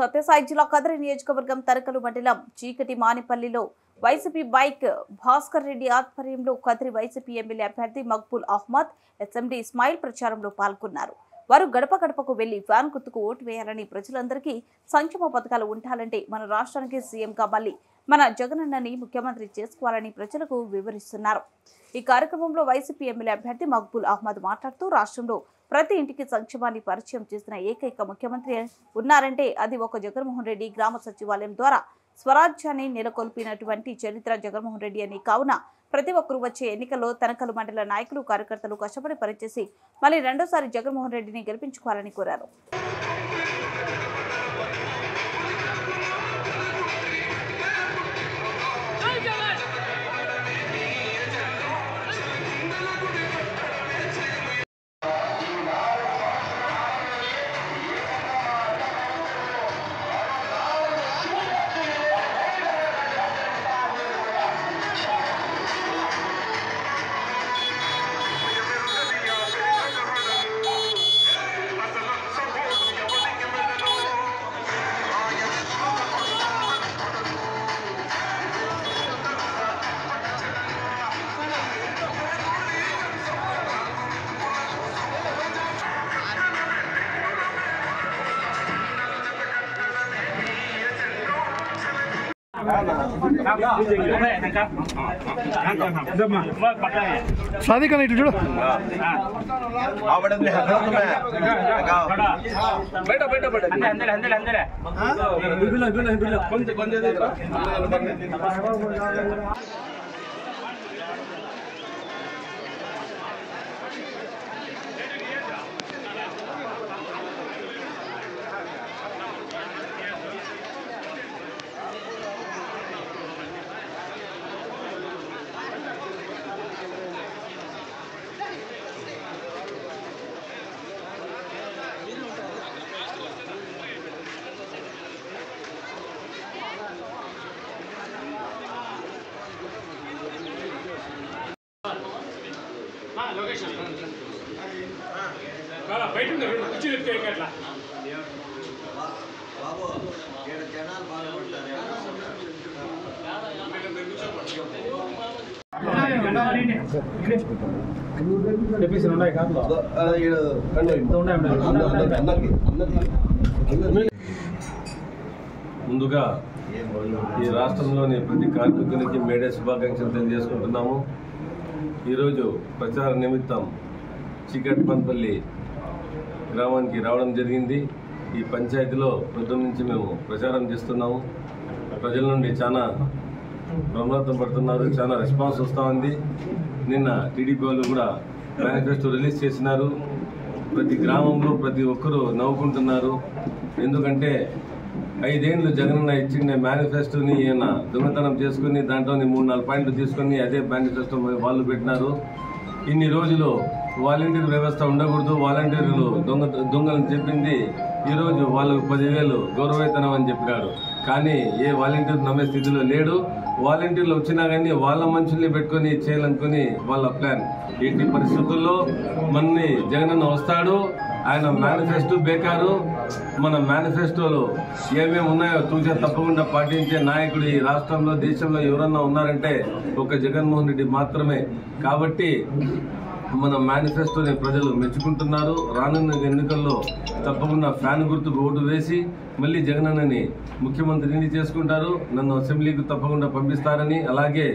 సత్యసాయి జిల్లా కదిరి నియోజకవర్గం తరకలు మండలం చీకటి మానిపల్లిలో వైసీపీ బైక్ భాస్కర్ రెడ్డి ఆధ్వర్యంలో కదిరి వైసీపీ ఎమ్మెల్యే అభ్యర్థి మక్బూల్ అహ్మద్ ఎస్ఎండి ఇస్మాయిల్ ప్రచారంలో పాల్గొన్నారు. వారు గడప గడపకు వెళ్లి ఫ్యాన్ గుర్తుకు ఓటు వేయాలని, ప్రజలందరికీ సంక్షేమ పథకాలు ఉండాలంటే మన రాష్ట్రానికి సీఎంగా మళ్లీ మన జగనన్నని ముఖ్యమంత్రి చేసుకోవాలని ప్రజలకు వివరిస్తున్నారు. ఈ కార్యక్రమంలో వైసీపీ ఎమ్మెల్యే అభ్యర్థి మక్బూల్ అహ్మద్ మాట్లాడుతూ రాష్ట్రంలో ప్రతి ఇంటికి సంక్షేమాన్ని పరిచయం చేసిన ఏకైక ముఖ్యమంత్రి ఉన్నారంటే అది ఒక జగన్మోహన్ రెడ్డి. గ్రామ సచివాలయం ద్వారా స్వరాజ్యాన్ని నెలకొల్పినటువంటి చరిత్ర జగన్మోహన్ రెడ్డి అని. కావున ప్రతి ఒక్కరూ వచ్చే ఎన్నికల్లో తనకలు మండల నాయకులు కార్యకర్తలు కష్టపడి పనిచేసి మళ్ళీ రెండోసారి జగన్మోహన్ రెడ్డిని గెలిపించుకోవాలని కోరారు. शादी का नहीं जुड़ो बैठो बैठो बैठो अंदर अंदर अंदर ముందుగా ఈ రాష్ట్రంలోని ప్రతి కార్మికునికి మేడే శుభాకాంక్షలు తెలియజేసుకుంటున్నాము. ఈరోజు ప్రచార నిమిత్తం చీకట్పన్పల్లి గ్రామానికి రావడం జరిగింది. ఈ పంచాయతీలో పొద్దున్న నుంచి మేము ప్రచారం చేస్తున్నాము. ప్రజల నుండి చాలా బ్రహ్మరథం పడుతున్నారు, చాలా రెస్పాన్స్ వస్తూ ఉంది. నిన్న టీడీపీ వాళ్ళు కూడా మేనిఫెస్టో రిలీజ్ చేసినారు. ప్రతి గ్రామంలో ప్రతి ఒక్కరూ నవ్వుకుంటున్నారు. ఎందుకంటే 5 ఏళ్ళు జగనన్న ఇచ్చిన మేనిఫెస్టోని ఈయన దొంగతనం చేసుకుని దాంట్లోని 3-4 పాయింట్లు తీసుకుని అదే మేనిఫెస్టో వాళ్ళు పెట్టినారు. ఇన్ని రోజులు వాలంటీర్ వ్యవస్థ ఉండకూడదు, వాలంటీర్లు దొంగలని చెప్పింది. ఈరోజు వాళ్ళకు 10,000 గౌరవేతనం అని చెప్పినాడు. కానీ ఏ వాలంటీర్ నమ్మే స్థితిలో లేడు. వాలంటీర్లు వచ్చినా కానీ వాళ్ళ మనుషుల్ని పెట్టుకొని చేయాలనుకుని వాళ్ళ ప్లాన్. ఎట్టి పరిస్థితుల్లో మనని జగనన్న వస్తాడు, ఆయన మేనిఫెస్టో బేకారు. మన మేనిఫెస్టోలో ఏమేమి ఉన్నాయో తూచా తప్పకుండా పాటించే నాయకుడు ఈ రాష్ట్రంలో దేశంలో ఎవరన్నా ఉన్నారంటే ఒక జగన్మోహన్ రెడ్డి మాత్రమే. కాబట్టి మన మేనిఫెస్టోని ప్రజలు మెచ్చుకుంటున్నారు. రానున్న ఎన్నికల్లో తప్పకుండా ఫ్యాన్ గుర్తుకు ఓటు వేసి మళ్ళీ జగనన్నని ముఖ్యమంత్రిని చేసుకుంటారు. నన్ను అసెంబ్లీకి తప్పకుండా పంపిస్తారని, అలాగే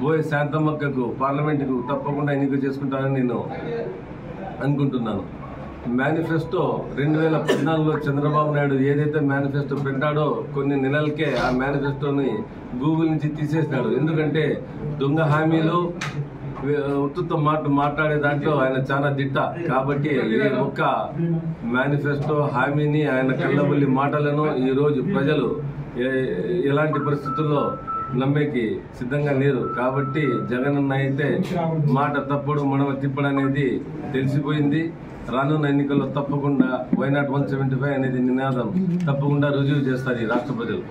బోయ శాంతమ్మక్కకు పార్లమెంటుకు తప్పకుండా ఎన్నిక చేసుకుంటారని నేను అనుకుంటున్నాను. మేనిఫెస్టో 2014లో చంద్రబాబు నాయుడు ఏదైతే మేనిఫెస్టో పెట్టాడో కొన్ని నెలలకే ఆ మేనిఫెస్టోని గూగుల్ నుంచి తీసేసినాడు. ఎందుకంటే దొంగ హామీలు ఉత్తుతో మాట్లాడే దాంట్లో ఆయన చాలా దిట్ట. కాబట్టి ఈ ఒక్క మేనిఫెస్టో హామీని, ఆయన కళ్ళబుల్లి మాటలను ఈరోజు ప్రజలు ఎలాంటి పరిస్థితుల్లో నమ్మేకి సిద్ధంగా లేరు. కాబట్టి జగనన్న అయితే మాట తప్పుడు మడమ తిప్పడనేది తెలిసిపోయింది. రానున్న ఎన్నికల్లో తప్పకుండా వైనాట్ 175 అనేది నినాదం తప్పకుండా రుజువు చేస్తారు ఈ రాష్ట్ర ప్రజలు.